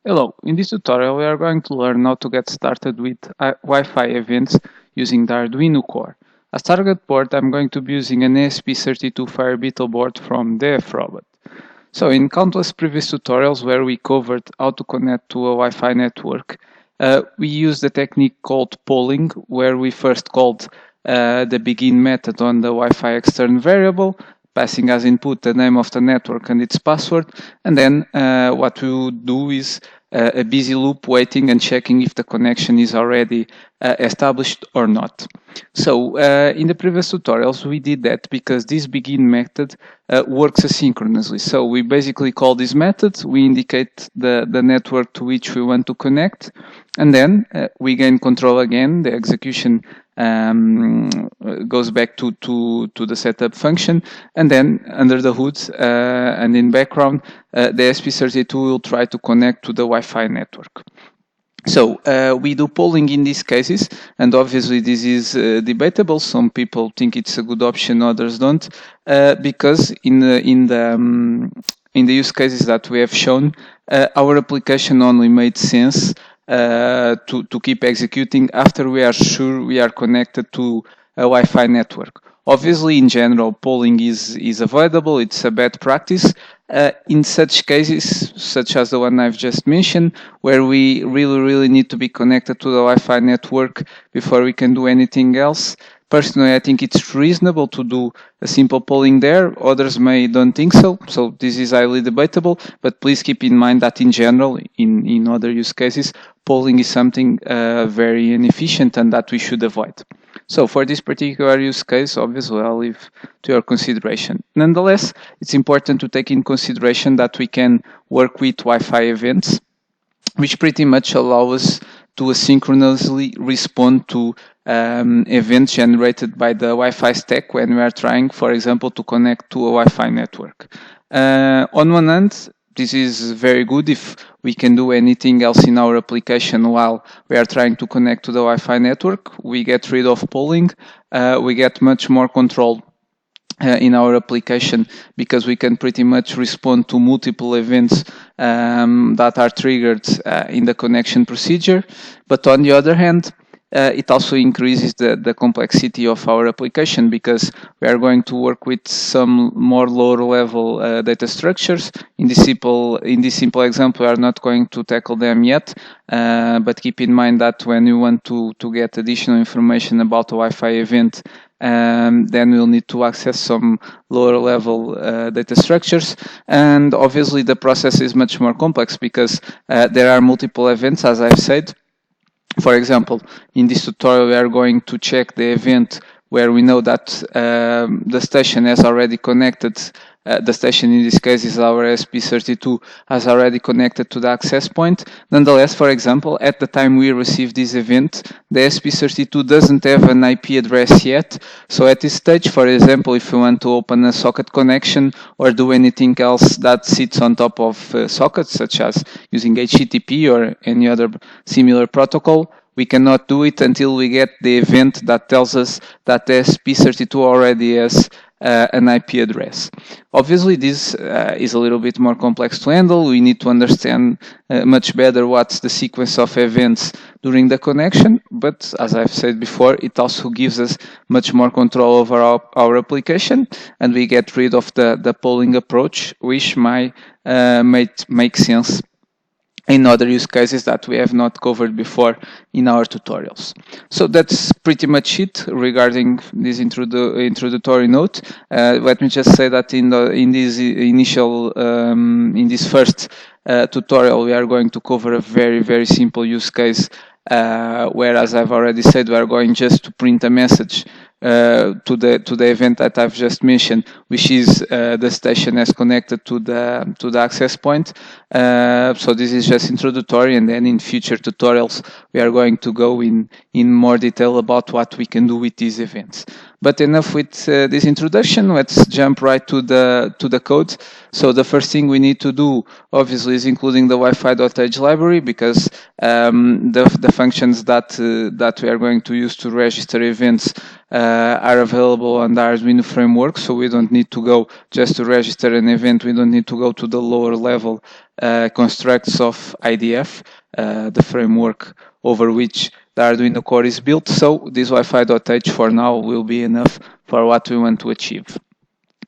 Hello, in this tutorial we are going to learn how to get started with Wi-Fi events using the Arduino core. As target board I'm going to be using an ESP32 Firebeetle board from DFRobot. So in countless previous tutorials where we covered how to connect to a Wi-Fi network, we used a technique called polling, where we first called the begin method on the Wi-Fi extern variable, passing as input the name of the network and its password, and then what we would do is a busy loop waiting and checking if the connection is already established or not. So in the previous tutorials we did that because this begin method works asynchronously. So we basically call this method, we indicate the network to which we want to connect, and then we gain control again. The execution goes back to the setup function, and then under the hood and in background the ESP32 will try to connect to the Wi-Fi network. So we do polling in these cases, and obviously this is debatable. Some people think it's a good option, others don't, because in the use cases that we have shown, our application only made sense to keep executing after we are sure we are connected to a Wi-Fi network. Obviously, in general, polling is avoidable. It's a bad practice. In such cases, such as the one I've just mentioned, where we really need to be connected to the Wi-Fi network before we can do anything else, personally, I think it's reasonable to do a simple polling there. Others don't think so. So this is highly debatable, but please keep in mind that in general, in other use cases, polling is something very inefficient and that we should avoid. So for this particular use case, obviously I'll leave to your consideration. Nonetheless, it's important to take in consideration that we can work with Wi-Fi events, which pretty much allow us to asynchronously respond to events generated by the Wi-Fi stack when we are trying, for example, to connect to a Wi-Fi network. On one hand, this is very good if we can do anything else in our application while we are trying to connect to the Wi-Fi network. We get rid of polling, we get much more control in our application, because we can pretty much respond to multiple events that are triggered in the connection procedure. But on the other hand, it also increases the complexity of our application, because we are going to work with some more lower level data structures. In this simple example, we are not going to tackle them yet, but keep in mind that when you want to get additional information about a Wi-Fi event, then we'll need to access some lower level data structures. And obviously the process is much more complex, because there are multiple events, as I've said. For example, in this tutorial we are going to check the event where we know that the station has already connected. The station in this case is our ESP32, has already connected to the access point. Nonetheless, for example, at the time we receive this event, the ESP32 doesn't have an IP address yet. So at this stage, for example, if we want to open a socket connection or do anything else that sits on top of sockets, such as using HTTP or any other similar protocol, we cannot do it until we get the event that tells us that the ESP32 already has an IP address. Obviously, this is a little bit more complex to handle. We need to understand much better what's the sequence of events during the connection, but as I've said before, it also gives us much more control over our application, and we get rid of the polling approach, which might make sense in other use cases that we have not covered before in our tutorials. So that's pretty much it regarding this introductory note. Let me just say that in this first tutorial we are going to cover a very simple use case, where, as I've already said, we are going just to print a message to the event that I've just mentioned, which is the station as connected to the access point. So this is just introductory, and then in future tutorials we are going to go in more detail about what we can do with these events. But enough with this introduction. Let's jump right to the code. So the first thing we need to do, obviously, is including the Wi-Fi.h library, because the functions that we are going to use to register events are available on the Arduino framework. So we don't need to go just to register an event. We don't need to go to the lower level constructs of IDF, the framework over which the Arduino core is built. So this Wi-Fi.h for now will be enough for what we want to achieve.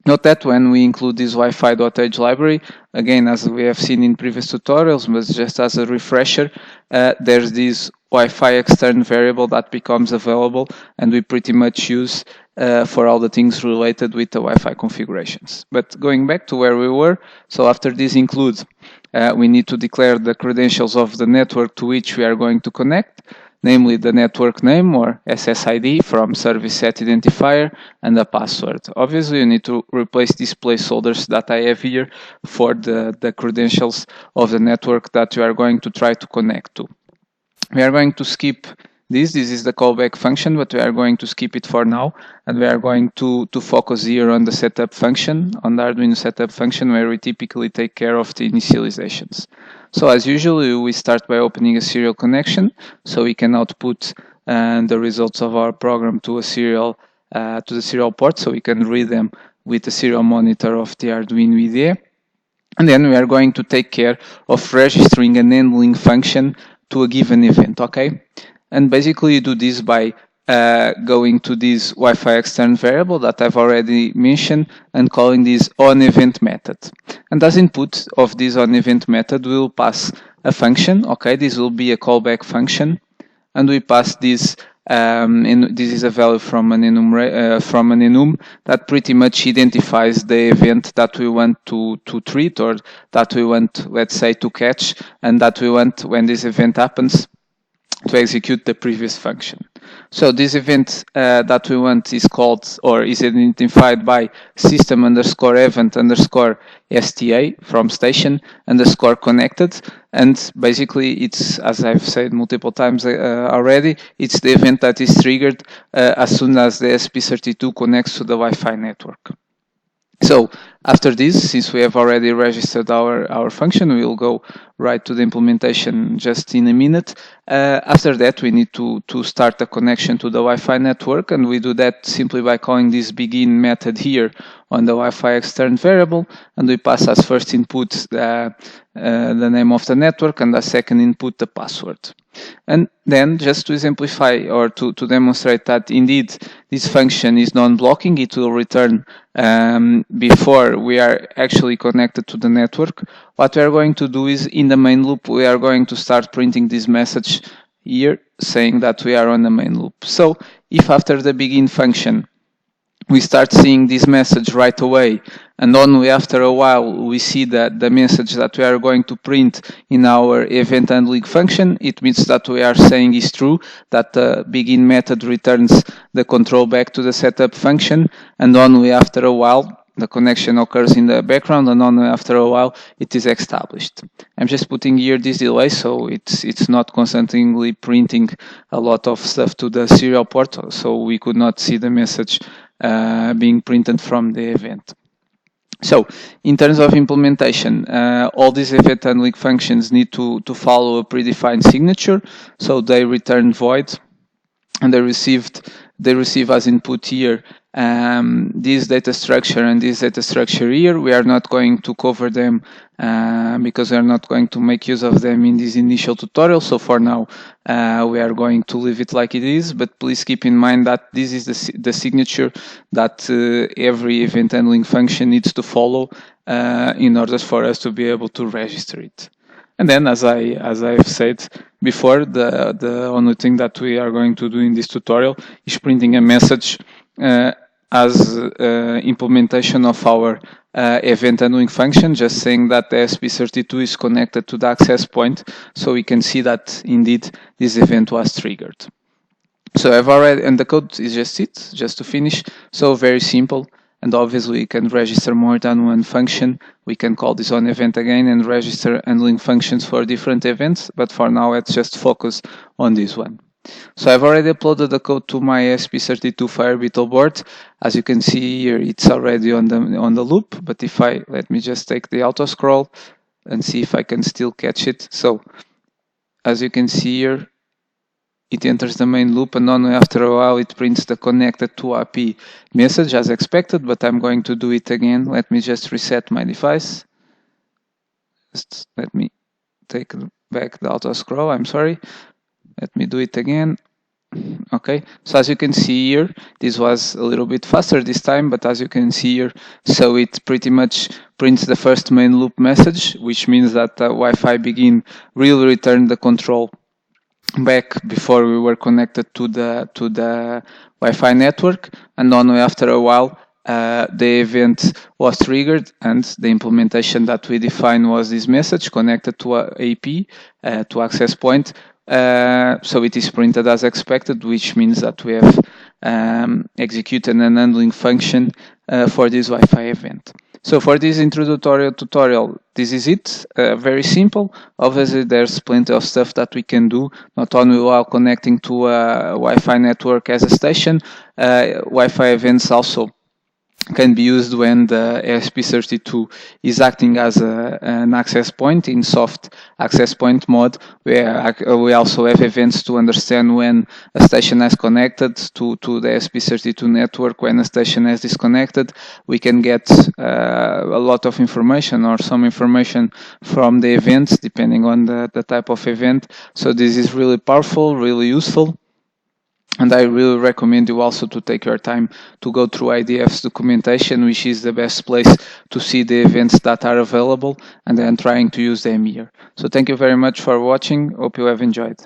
Note that when we include this Wi-Fi.h library, again, as we have seen in previous tutorials, but just as a refresher, there's this Wi-Fi extern variable that becomes available, and we pretty much use for all the things related with the Wi-Fi configurations. But going back to where we were, so after this include, we need to declare the credentials of the network to which we are going to connect, namely the network name or SSID from service set identifier and a password. Obviously, you need to replace these placeholders that I have here for the credentials of the network that you are going to try to connect to. We are going to skip this. This is the callback function, but we are going to skip it for now, and we are going to focus here on the setup function, on the Arduino setup function, where we typically take care of the initializations. So as usual, we start by opening a serial connection, so we can output the results of our program to a serial to the serial port, so we can read them with the serial monitor of the Arduino IDE. And then we are going to take care of registering an handling function to a given event, okay? And basically you do this by going to this Wi-Fi extern variable that I've already mentioned and calling this onEvent method. And as input of this onEvent method, we will pass a function, okay? This will be a callback function, and we pass this, this is a value from an enum that pretty much identifies the event that we want to treat, or that we want, let's say, to catch, and that we want, when this event happens, to execute the previous function. So this event that we want is called, or is identified by system underscore event underscore STA from station underscore connected. And basically it's, as I've said multiple times already, it's the event that is triggered as soon as the ESP32 connects to the Wi-Fi network. So after this, since we have already registered our function, we will go right to the implementation just in a minute. After that, we need to start a connection to the Wi-Fi network, and we do that simply by calling this begin method here on the Wi-Fi extern variable, and we pass as first input the name of the network, and as second input the password. And then, just to exemplify or to demonstrate that indeed this function is non-blocking, it will return before we are actually connected to the network. What we are going to do is, in the main loop, we are going to start printing this message here saying that we are on the main loop. So if after the begin function we start seeing this message right away, and only after a while we see that the message that we are going to print in our event handling function, it means that we are saying is true, that the begin method returns the control back to the setup function, and only after a while the connection occurs in the background, and only after a while it is established. I'm just putting here this delay so it's not constantly printing a lot of stuff to the serial port, so we could not see the message being printed from the event. So in terms of implementation, all these event handling functions need to follow a predefined signature. So they return void, and they receive as input here this data structure and this data structure here. We are not going to cover them because we are not going to make use of them in this initial tutorial. So for now, we are going to leave it like it is, but please keep in mind that this is the signature that every event handling function needs to follow in order for us to be able to register it. And then, as I've said before, the only thing that we are going to do in this tutorial is printing a message as implementation of our event handling function, just saying that the ESP32 is connected to the access point, so we can see that indeed this event was triggered. So I've already, and the code is just to finish. So very simple. And obviously we can register more than one function. We can call this on event again and register handling functions for different events. But for now, let's just focus on this one. So I've already uploaded the code to my ESP32 Fire Beetle board. As you can see here, it's already on the loop. But if let me just take the auto scroll and see if I can still catch it. So as you can see here, it enters the main loop, and only after a while it prints the connected to API message as expected, but I'm going to do it again. Let me just reset my device. Just let me take back the auto scroll. I'm sorry. Let me do it again. Okay, so as you can see here, this was a little bit faster this time, but as you can see here, so it pretty much prints the first main loop message, which means that Wi-Fi begin will return the control back before we were connected to the Wi-Fi network, and only after a while the event was triggered, and the implementation that we defined was this message connected to a AP, to access point. So it is printed as expected, which means that we have executed an handling function for this Wi-Fi event. So for this introductory tutorial, this is it. Very simple. Obviously, there's plenty of stuff that we can do, not only while connecting to a Wi-Fi network as a station. Wi-Fi events also can be used when the ESP32 is acting as an access point in soft access point mode, where we also have events to understand when a station has connected to the ESP32 network, when a station has disconnected. We can get a lot of information or some information from the events depending on the type of event. So this is really powerful, really useful. And I really recommend you also to take your time to go through IDF's documentation, which is the best place to see the events that are available, and then trying to use them here. So thank you very much for watching. Hope you have enjoyed.